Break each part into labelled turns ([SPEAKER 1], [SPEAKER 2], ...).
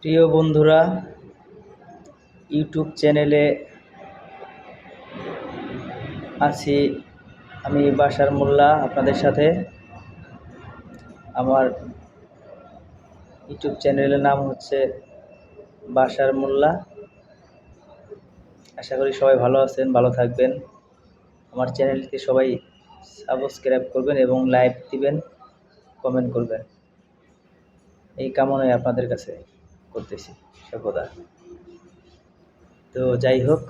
[SPEAKER 1] প্রিয় বন্ধুরা, ইউটিউব চ্যানেলে আছি আমি বাশার মোল্লা আপনাদের সাথে। আমার ইউটিউব চ্যানেলের নাম হচ্ছে বাশার মোল্লা। আশা করি সবাই ভালো আছেন, ভালো থাকবেন। আমার চ্যানেলটি সবাই সাবস্ক্রাইব করবেন এবং লাইক দিবেন, কমেন্ট করবেন, এই কামনাই আপনাদের কাছে করতেছি সর্বদা। তো যাই হোক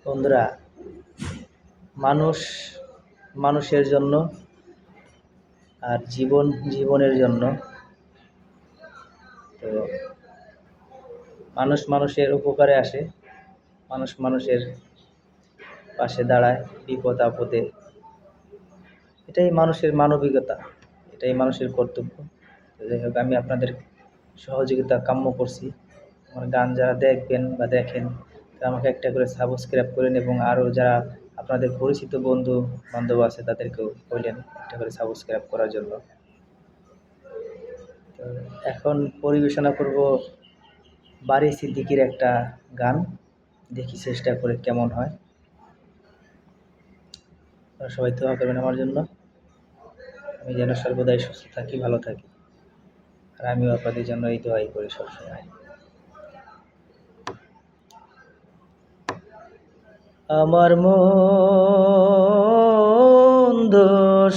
[SPEAKER 1] বন্ধুরা, মানুষের জন্য আর জীবনের জন্য। তো মানুষের উপকারে আসে, মানুষের পাশে দাঁড়ায় বিপদ আপদে। এটাই মানুষের মানবিকতা, এটাই মানুষের কর্তব্য। তো যাই হোক, আমি আপনাদের সহযোগিতা কাম্য করছি। আমার গান যারা দেখবেন বা দেখেন তারা আমাকে একটা করে সাবস্ক্রাইব করেন, এবং আরও যারা আপনাদের পরিচিত বন্ধু বান্ধব আছে তাদেরকেও বললেন একটা করে সাবস্ক্রাইব করার জন্য। তো এখন পরিবেশনা করব বারি সিদ্দিকীর একটা গান, দেখি চেষ্টা করে কেমন হয়। সবাই দোয়া করবেন আমার জন্য, আমি যেন সর্বদাই সুস্থ থাকি, ভালো থাকি। আর আমিও আপনাদের জন্য এই দোয়াই করি সবসময়। আমার মন্দ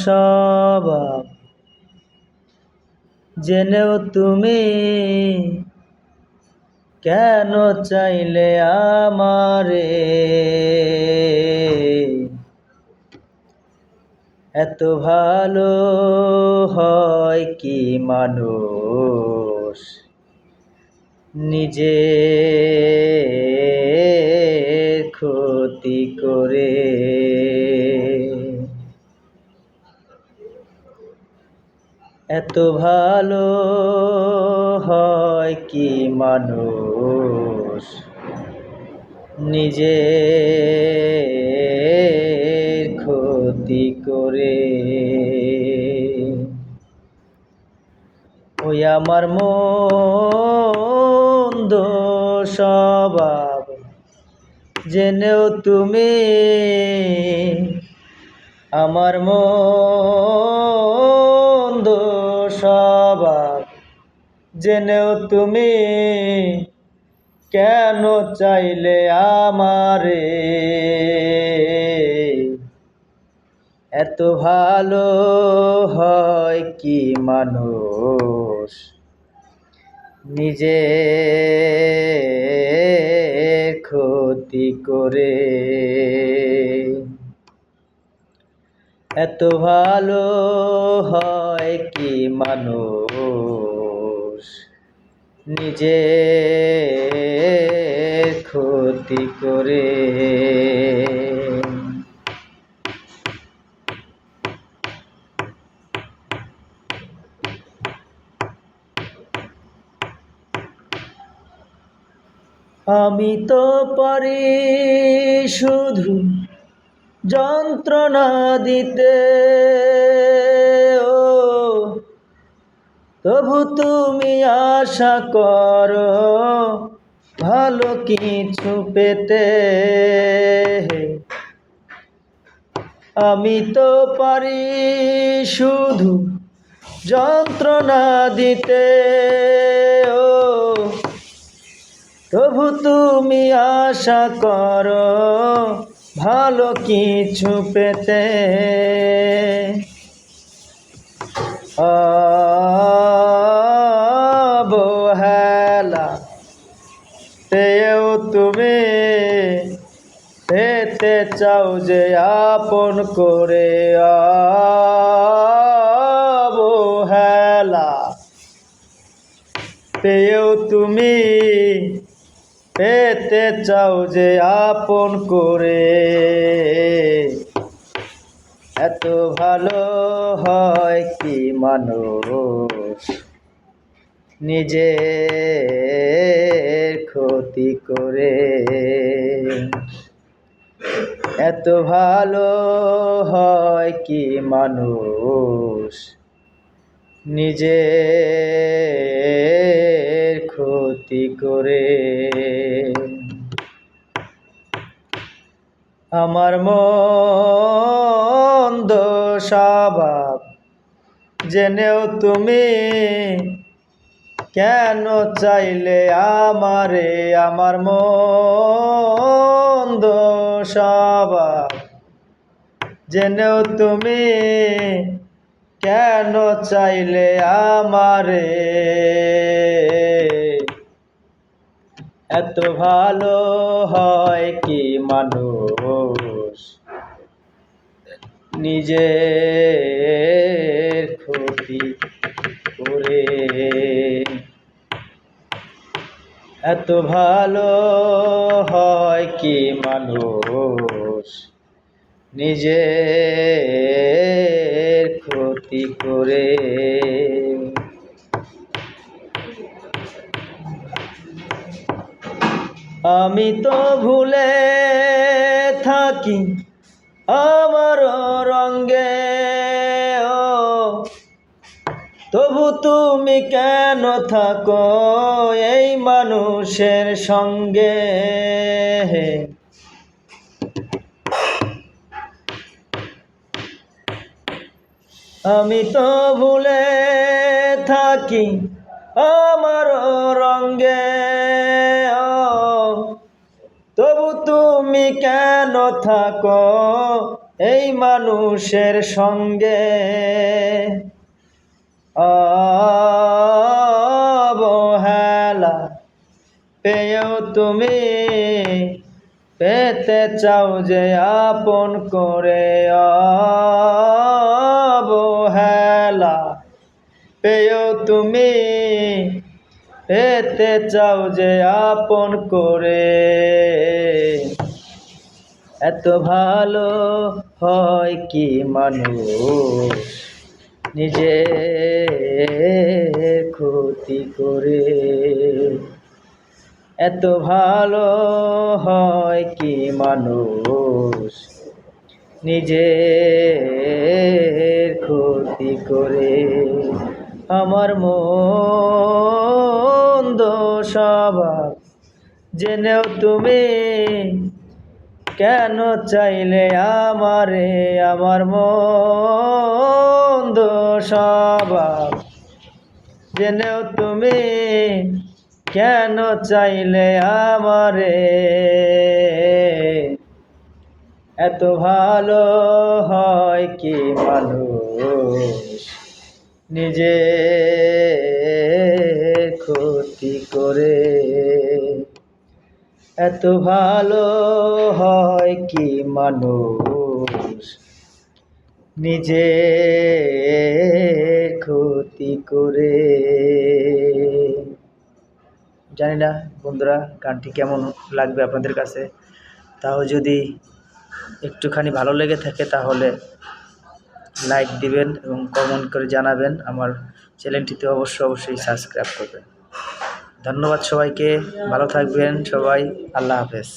[SPEAKER 1] স্বভাব জেনেও তুমি কেন চাইলে আমারে, এত ভালো হয় কি মানুষ নিজে ক্ষতি করে। এত ভালো হয় কি মানুষ নিজে ক্ষতি করে। ওই আমার মন্দ স্বভাব জেনেও তুমি, আমার মন্দ স্বভাব জেনেও তুমি কেন চাইলে আমারে, এত ভালো হয় কি মানুষ নিজে ক্ষতি করে। এত ভালো হয় কি মানুষ নিজে ক্ষতি করে। আমি তো পারি শুধু যন্ত্রণা দিতে, ও তবু তুমি আশা করো ভালো কিছু পেতে। আমি তো পারি শুধু যন্ত্রণা দিতে, ও তবু তুমি আশা করো ভালো কিছু পেতে। অবহেলা পেয়েও তুমি পেতে চাও যে আপন করে। অবহেলা পেয়েও তুমি পেতে চাও যে আপন করে, এত ভালো হয় কি মানুষ নিজে ক্ষতি করে। এত ভালো হয় কি মানুষ নিজে করে। আমার মন্দ স্বভাব জেনেও তুমি কেন চাইলে আমারে, আমার মন্দ স্বভাব জেনেও তুমি কেন চাইলে আমারে। এত ভালো হয় কি মানুষ নিজের ক্ষতি করে। এত ভালো হয় কি মানুষ নিজের ক্ষতি করে। আমি তো ভুলে থাকি আমার রঙে, তবু তুমি কেন থাকো এই মানুষের সঙ্গে। আমি তো ভুলে থাকি আমার রঙে, তবু তুমি কেন থাকো এই মানুষের সঙ্গে। অবহেলা পেয়েও তুমি পেতে চাও যে আপন করে। অবহেলা পেয়েও তুমি পেতে চাও যে আপন করে। এত ভালো হয় কি মানুষ নিজের ক্ষতি করে। এত ভালো হয় কি মানুষ নিজের ক্ষতি করে। আমার মন্দ স্বভাব জেনেও তুমি কেন চাইলে আমারে, আমার মন্দ স্বভাব জেনেও তুমি কেন চাইলে আমারে। এত ভালো হয় কি মানুষ নিজের ক্ষতি করে। এত ভালো হয় কি মানুষ নিজের ক্ষতি করে। জানি না বন্ধুরা গানটি কেমন লাগবে আপনাদের কাছে, তাও যদি একটুখানি ভালো লেগে থাকে তাহলে লাইক দিবেন এবং কমেন্ট করে জানাবেন। আমার চ্যানেলটিতে অবশ্যই সাবস্ক্রাইব করবেন। ধন্যবাদ সবাইকে, ভালো থাকবেন সবাই, আল্লাহ হাফেজ।